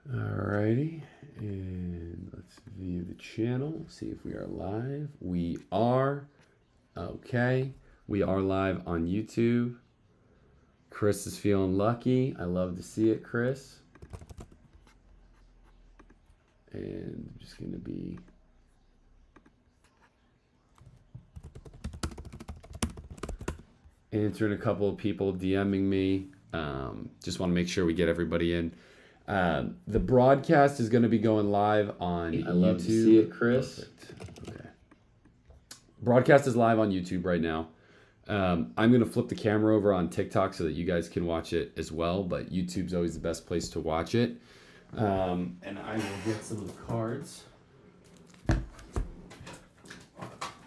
Alrighty, and let's view the channel, see if we are live. We are. Okay, we are live on YouTube. Chris is feeling lucky. I love to see it, Chris. And I'm just going to be answering a couple of people DMing me. Just want to make sure we get everybody in. The broadcast is going to be going live on YouTube. I love to see it, Chris. Perfect. Okay. Broadcast is live on YouTube right now. I'm going to flip the camera over on TikTok so that you guys can watch it as well, but YouTube's always the best place to watch it. And I will get some of the cards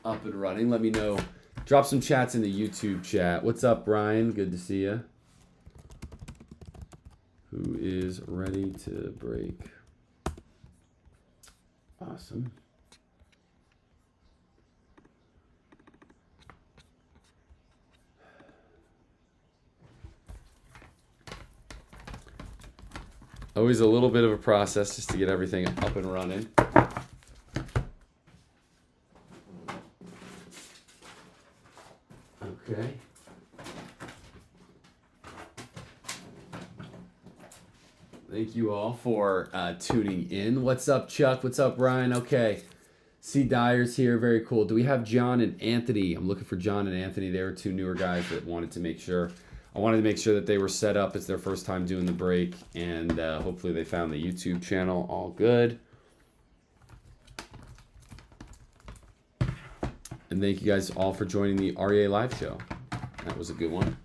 up and running. Let me know. Drop some chats in the YouTube chat. What's up, Brian? Good to see you. Who is ready to break? Awesome. Always a little bit of a process just to get everything up and running. Okay. Thank you all for tuning in. What's up, Chuck? What's up, Ryan? Okay. C. Dyer's here. Very cool. Do we have John and Anthony? I'm looking for John and Anthony. They were two newer guys that wanted to make sure. I wanted to make sure that they were set up. It's their first time doing the break, and hopefully they found the YouTube channel all good. And thank you guys all for joining the REA live show. That was a good one.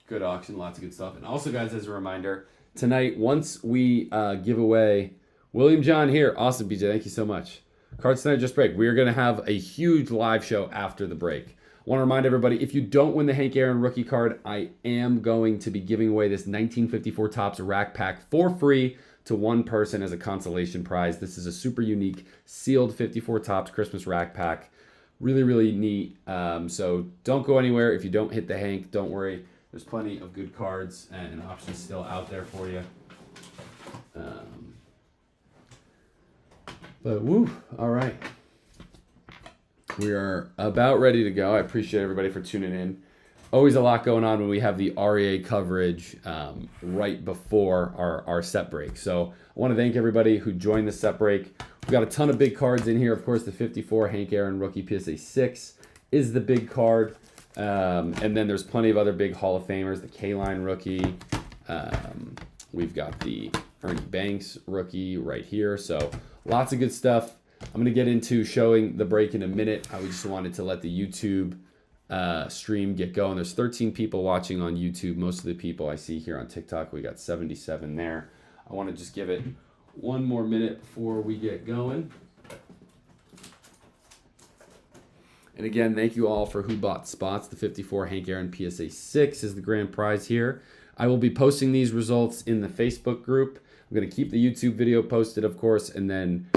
Good auction, lots of good stuff. And also, guys, as a reminder, tonight, once we give away William John here. Awesome, BJ. Thank you so much. Cards tonight just break. We are going to have a huge live show after the break. I want to remind everybody, if you don't win the Hank Aaron rookie card, I am going to be giving away this 1954 Topps rack pack for free to one person as a consolation prize. This is a super unique sealed 54 Topps Christmas rack pack. Really, really neat. So don't go anywhere. If you don't hit the Hank, don't worry. There's plenty of good cards and options still out there for you. But woo, all right. We are about ready to go. I appreciate everybody for tuning in. Always a lot going on when we have the REA coverage right before our set break. So I want to thank everybody who joined the set break. We've got a ton of big cards in here. Of course, the 54 Hank Aaron rookie PSA 6 is the big card. And then there's plenty of other big Hall of Famers. The K-Line rookie. We've got the Ernie Banks rookie right here. So lots of good stuff. I'm going to get into showing the break in a minute. I just wanted to let the YouTube stream get going. There's 13 people watching on YouTube. Most of the people I see here on TikTok, we got 77 there. I want to just give it one more minute before we get going. And again, thank you all for who bought spots. The 54 Hank Aaron PSA 6 is the grand prize here. I will be posting these results in the Facebook group. I'm going to keep the YouTube video posted, of course, and then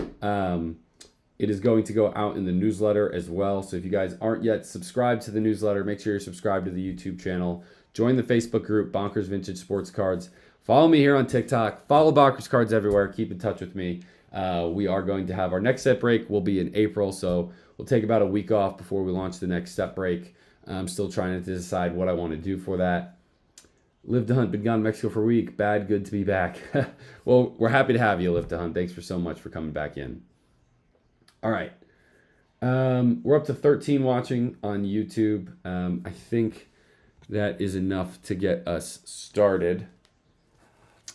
it is going to go out in the newsletter as well. So if you guys aren't yet subscribed to the newsletter, make sure you're subscribed to the YouTube channel. Join the Facebook group, Bonkers Vintage Sports Cards. Follow me here on TikTok. Follow Bonkers Cards everywhere. Keep in touch with me. We are going to have our next set break will be in April, so we'll take about a week off before we launch the next set break. I'm still trying to decide what I want to do for that. Live to Hunt, been gone to Mexico for a week. Bad, good to be back. Well, we're happy to have you, Live to Hunt. Thanks for so much for coming back in. All right. We're up to 13 watching on YouTube. I think that is enough to get us started.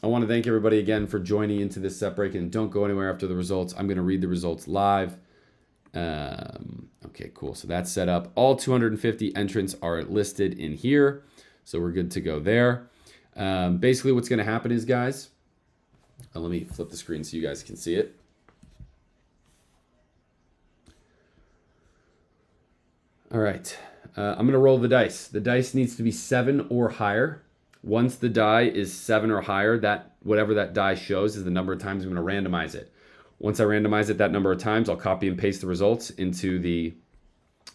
I want to thank everybody again for joining into this set break, and don't go anywhere after the results. I'm going to read the results live. Okay, cool. So that's set up. All 250 entrants are listed in here. So we're good to go there. Basically what's going to happen is, guys, let me flip the screen so you guys can see it. All right. I'm going to roll the dice. The dice needs to be 7 or higher. Once the die is 7 or higher, that whatever that die shows is the number of times I'm going to randomize it. Once I randomize it that number of times, I'll copy and paste the results into the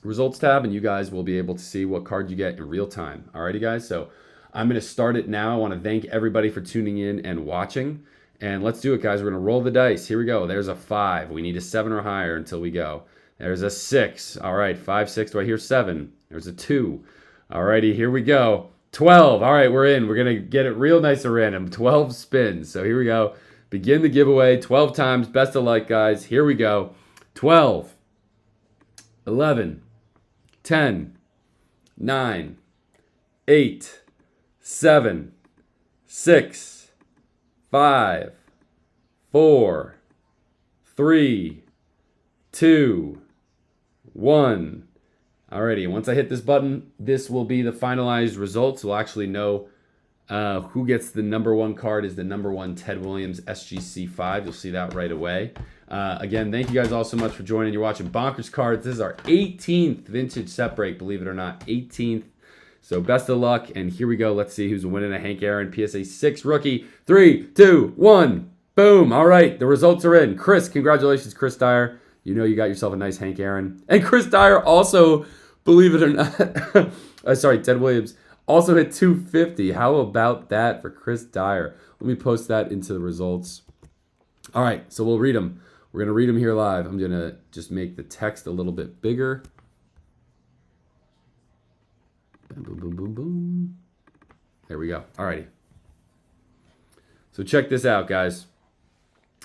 results tab, and you guys will be able to see what card you get in real time. Alrighty, guys. So I'm going to start it now. I want to thank everybody for tuning in and watching. And let's do it, guys. We're going to roll the dice. Here we go. There's a 5. We need a 7 or higher until we go. There's a 6. All right, 5, 6. Do I hear 7? There's a 2. All righty, here we go. 12. All right, we're in. We're going to get it real nice and random. 12 spins. So here we go. Begin the giveaway 12 times. Best of luck, guys. Here we go. 12, 11, 10, 9, 8, 7, 6, 5, 4, 3, 2, 1. Alrighty, once I hit this button, this will be the finalized results. We'll actually know who gets the number 1 card is the number 1 Ted Williams SGC 5. You'll see that right away. Again, thank you guys all so much for joining. You're watching Bonkers Cards. This is our 18th vintage set break, believe it or not, 18th. So best of luck, and here we go. Let's see who's winning a Hank Aaron PSA 6 rookie. 3, 2, 1. Boom. All right, the results are in. Chris, congratulations, Chris Dyer. You know you got yourself a nice Hank Aaron. And Chris Dyer also, believe it or not, sorry, Ted Williams, also hit 250. How about that for Chris Dyer? Let me post that into the results. All right, so we'll read them. We're going to read them here live. I'm going to just make the text a little bit bigger. Boom, boom, boom, boom, boom. There we go. All righty. So check this out, guys.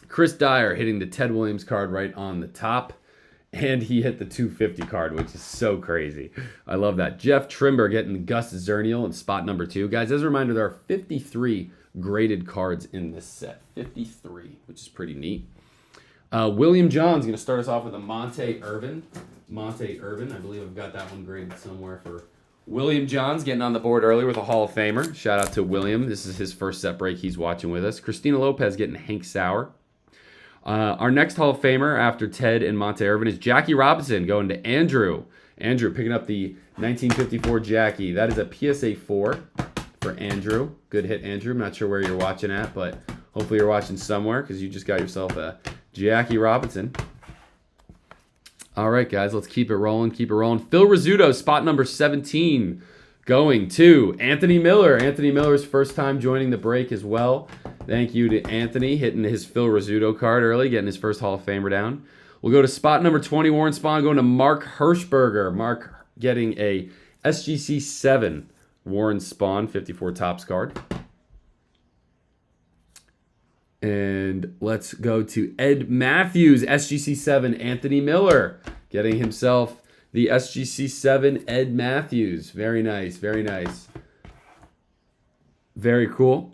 Chris Dyer hitting the Ted Williams card right on the top. And he hit the 250 card, which is so crazy. I love that. Jeff Trimber getting the Gus Zernial in spot number 2. Guys, as a reminder, there are 53 graded cards in this set. 53, which is pretty neat. William John's going to start us off with a Monte Irvin. Monte Irvin. I believe I've got that one graded somewhere for William John's getting on the board earlier with a Hall of Famer. Shout out to William. This is his first set break. He's watching with us. Christina Lopez getting Hank Sauer. Our next Hall of Famer after Ted and Monte Irvin is Jackie Robinson going to Andrew. Andrew picking up the 1954 Jackie. That is a PSA 4 for Andrew. Good hit, Andrew. I'm not sure where you're watching at, but hopefully you're watching somewhere because you just got yourself a Jackie Robinson. All right, guys, let's keep it rolling. Keep it rolling. Phil Rizzuto, spot number 17, going to Anthony Miller. Anthony Miller's first time joining the break as well. Thank you to Anthony hitting his Phil Rizzuto card early, getting his first Hall of Famer down. We'll go to spot number 20, Warren Spahn, going to Mark Hirschberger. Mark getting a SGC 7 Warren Spahn 54 Topps card. And let's go to Ed Matthews, SGC 7, Anthony Miller, getting himself the SGC 7 Ed Matthews. Very nice, very nice. Very cool.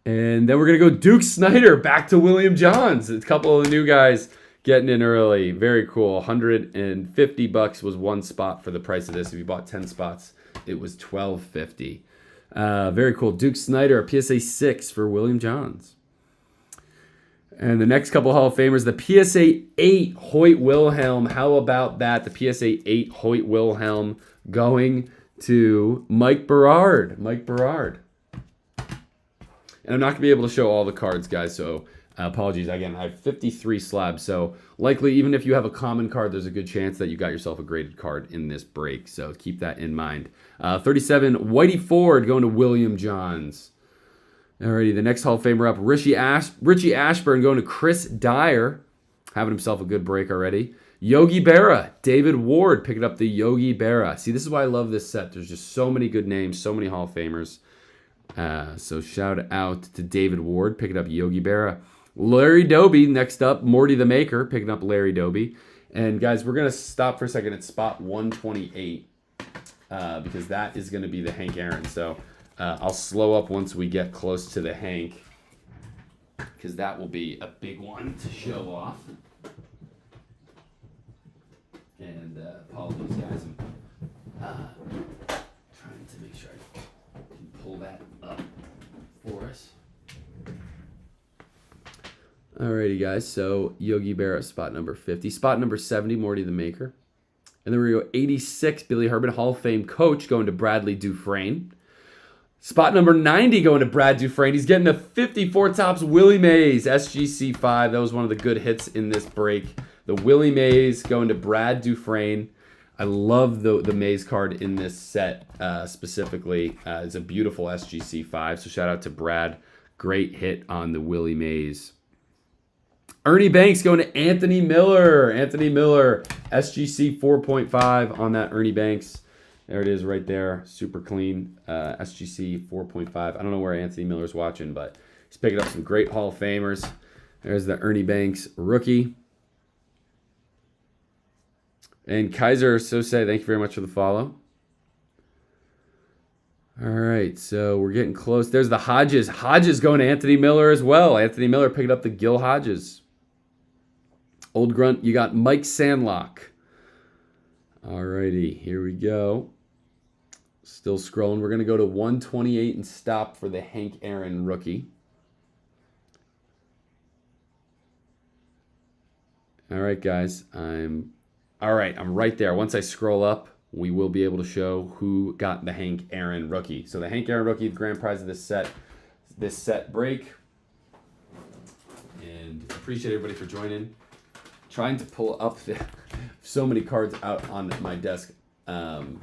And then we're going to go Duke Snyder back to William Johns. A couple of the new guys getting in early. Very cool. $150 was one spot for the price of this. If you bought 10 spots, it was $12.50. Very cool. Duke Snyder, a PSA 6 for William Johns. And the next couple Hall of Famers, the PSA 8 Hoyt Wilhelm. How about that? The PSA 8 Hoyt Wilhelm going to Mike Berard. Mike Berard. And I'm not going to be able to show all the cards, guys, so apologies. Again, I have 53 slabs, so likely even if you have a common card, there's a good chance that you got yourself a graded card in this break, so keep that in mind. 37, Whitey Ford going to William Johns. Alrighty, the next Hall of Famer up, Richie Ashburn going to Chris Dyer, having himself a good break already. Yogi Berra, David Ward picking up the Yogi Berra. See, this is why I love this set. There's just so many good names, so many Hall of Famers. So shout out to David Ward picking up Yogi Berra. Larry Doby next up, Morty the Maker picking up Larry Doby. And guys, we're going to stop for a second at spot 128 because that is going to be the Hank Aaron. So I'll slow up once we get close to the Hank because that will be a big one to show off. And apologies, guys. I'm trying to make sure I can pull that up for us. Alrighty, guys. So Yogi Berra, spot number 50. Spot number 70, Morty the Maker. And then we go 86, Billy Herman, Hall of Fame coach, going to Bradley Dufresne. Spot number 90 going to Brad Dufresne. He's getting a 54 Topps Willie Mays SGC 5. That was one of the good hits in this break. The Willie Mays going to Brad Dufresne. I love the Mays card in this set specifically. It's a beautiful SGC 5, so shout out to Brad. Great hit on the Willie Mays. Ernie Banks going to Anthony Miller. Anthony Miller, SGC 4.5 on that Ernie Banks. There it is right there. Super clean. SGC 4.5. I don't know where Anthony Miller's watching, but he's picking up some great Hall of Famers. There's the Ernie Banks rookie. And Kaiser Sose, thank you very much for the follow. All right, so we're getting close. There's the Hodges. Hodges going to Anthony Miller as well. Anthony Miller picking up the Gil Hodges. Old Grunt, you got Mike Sandlock. All righty, here we go. Still scrolling. We're going to go to 128 and stop for the Hank Aaron rookie. All right, guys. I'm right there. Once I scroll up, we will be able to show who got the Hank Aaron rookie. So the Hank Aaron rookie, the grand prize of this set break. And appreciate everybody for joining. Trying to pull up so many cards out on my desk. Want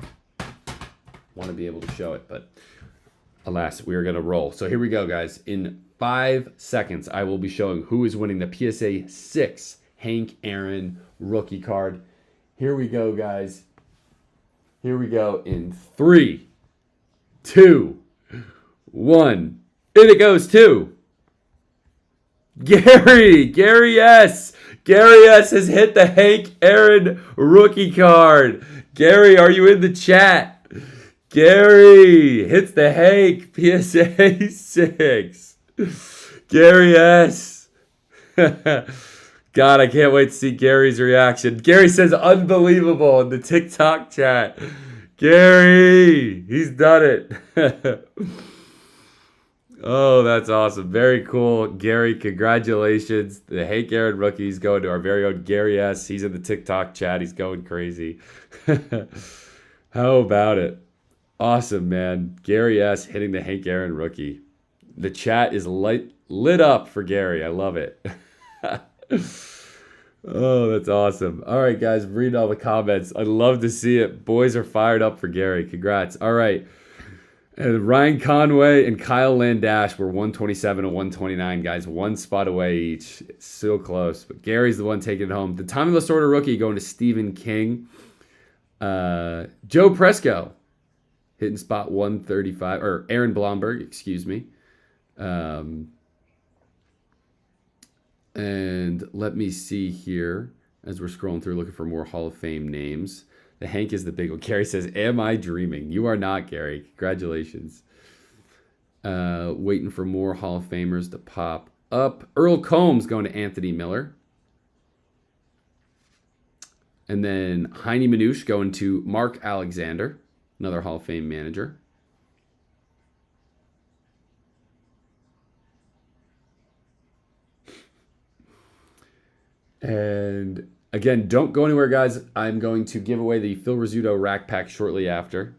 to be able to show it, but alas, we are going to roll. So here we go, guys. In 5 seconds, I will be showing who is winning the PSA 6 Hank Aaron rookie card. Here we go, guys. Here we go in 3, 2, 1. And it goes to Gary S. Gary S has hit the Hank Aaron rookie card. Gary, are you in the chat? Gary hits the Hank PSA 6. Gary S. God, I can't wait to see Gary's reaction. Gary says unbelievable in the TikTok chat. Gary, he's done it. Oh, that's awesome. Very cool. Gary, congratulations. The Hank Aaron rookies going to our very own Gary S. He's in the TikTok chat. He's going crazy. How about it? Awesome, man. Gary S. hitting the Hank Aaron rookie. The chat is lit up for Gary. I love it. Oh, that's awesome. All right, guys, read all the comments. I'd love to see it. Boys are fired up for Gary. Congrats. All right. And Ryan Conway and Kyle Landash were 127 and 129, guys. 1 spot away each. It's so close. But Gary's the one taking it home. The Tommy Lasorda rookie going to Stephen King. Joe Presco hitting spot 135. Or Aaron Blomberg, excuse me. And let me see here as we're scrolling through looking for more Hall of Fame names. The Hank is the big one. Gary says, am I dreaming? You are not, Gary. Congratulations. Waiting for more Hall of Famers to pop up. Earl Combs going to Anthony Miller. And then Heine Manouche going to Mark Alexander, another Hall of Fame manager. And again, don't go anywhere, guys. I'm going to give away the Phil Rizzuto rack pack shortly after.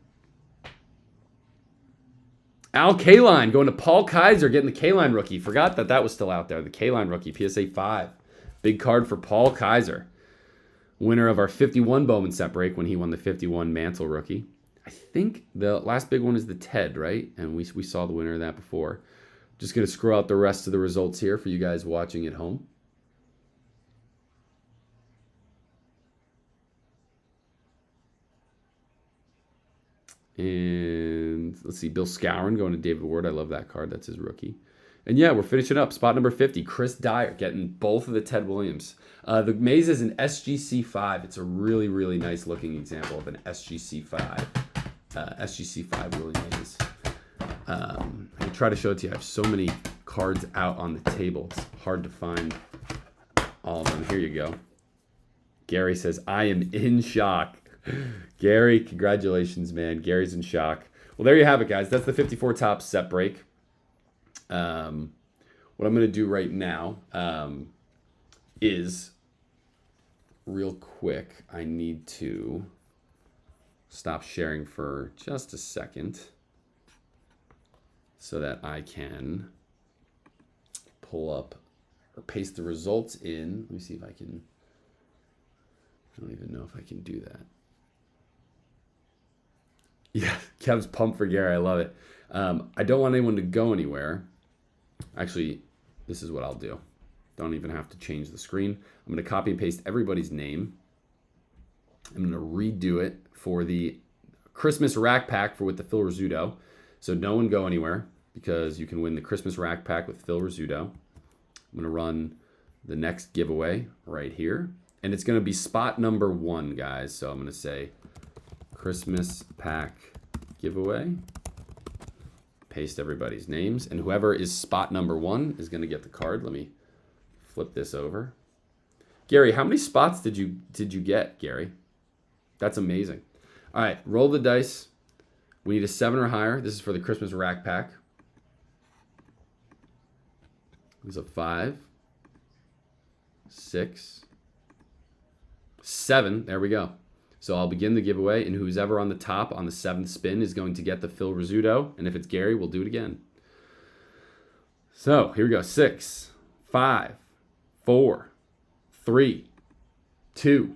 Al Kaline going to Paul Kaiser, getting the Kaline rookie. Forgot that was still out there. The Kaline rookie, PSA 5. Big card for Paul Kaiser. Winner of our 51 Bowman set break when he won the 51 Mantle rookie. I think the last big one is the Ted, right? And we saw the winner of that before. Just going to scroll out the rest of the results here for you guys watching at home. And let's see, Bill Skowron going to David Ward. I love that card. That's his rookie. And yeah, we're finishing up. Spot number 50, Chris Dyer getting both of the Ted Williams. The Maze is an SGC 5. It's a really, really nice looking example of an SGC 5. SGC 5 Willie Mays. I try to show it to you. I have so many cards out on the table. It's hard to find all of them. Here you go. Gary says, I am in shock. Gary, congratulations, man. Gary's in shock. Well, there you have it, guys. That's the 54 Topps set break. What I'm going to do right now is, real quick, I need to stop sharing for just a second so that I can pull up or paste the results in. Let me see if I can. I don't even know if I can do that. Yeah, Kev's pumped for Gary. I love it. I don't want anyone to go anywhere. Actually, this is what I'll do. Don't even have to change the screen. I'm going to copy and paste everybody's name. I'm going to redo it for the Christmas rack pack with the Phil Rizzuto. So no one go anywhere because you can win the Christmas rack pack with Phil Rizzuto. I'm going to run the next giveaway right here. And it's going to be spot number 1, guys. So I'm going to say Christmas pack giveaway. Paste everybody's names. And whoever is spot number 1 is going to get the card. Let me flip this over. Gary, how many spots did you get, Gary? That's amazing. All right, roll the dice. We need a 7 or higher. This is for the Christmas rack pack. There's a 5, 6, 7. There we go. So I'll begin the giveaway, and who's ever on the top on the 7th spin is going to get the Phil Rizzuto. And if it's Gary, we'll do it again. So here we go. 6, 5, 4, 3, 2,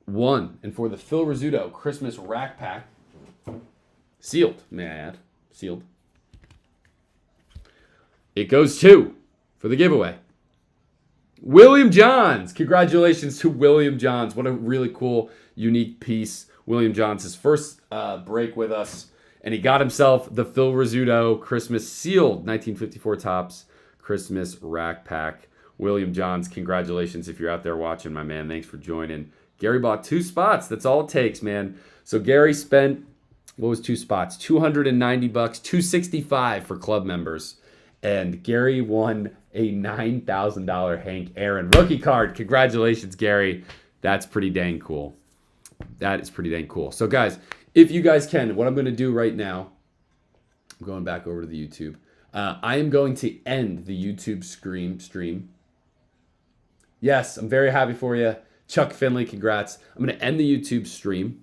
1. And for the Phil Rizzuto Christmas rack pack, sealed, may I add, sealed. It goes to, for the giveaway, William Johns. Congratulations to William Johns. What a really cool, unique piece. William Johns, his first break with us. And he got himself the Phil Rizzuto Christmas sealed 1954 Topps Christmas rack pack. William Johns, congratulations if you're out there watching, my man. Thanks for joining. Gary bought 2 spots. That's all it takes, man. So Gary spent, what was 2 spots? $290, $265 for club members. And Gary won a $9,000 Hank Aaron rookie card. Congratulations, Gary. That's pretty dang cool. That is pretty dang cool. So, guys, if you guys can, what I'm going to do right now, I'm going back over to the YouTube. I am going to end the YouTube stream. Yes, I'm very happy for you. Chuck Finley, congrats. I'm going to end the YouTube stream.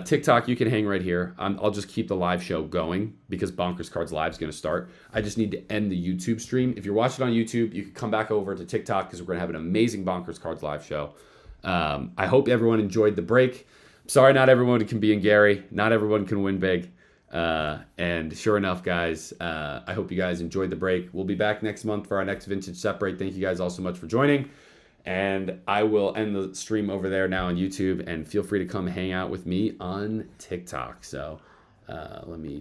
TikTok, you can hang right here. I'll just keep the live show going because Bonkers Cards Live is going to start. I just need to end the YouTube stream. If you're watching on YouTube, you can come back over to TikTok because we're going to have an amazing Bonkers Cards Live show. I hope everyone enjoyed the break. Sorry, not everyone can be in Gary. Not everyone can win big. And sure enough, guys, I hope you guys enjoyed the break. We'll be back next month for our next Vintage Set Break. Thank you guys all so much for joining. And I will end the stream over there now on YouTube. And feel free to come hang out with me on TikTok. So let me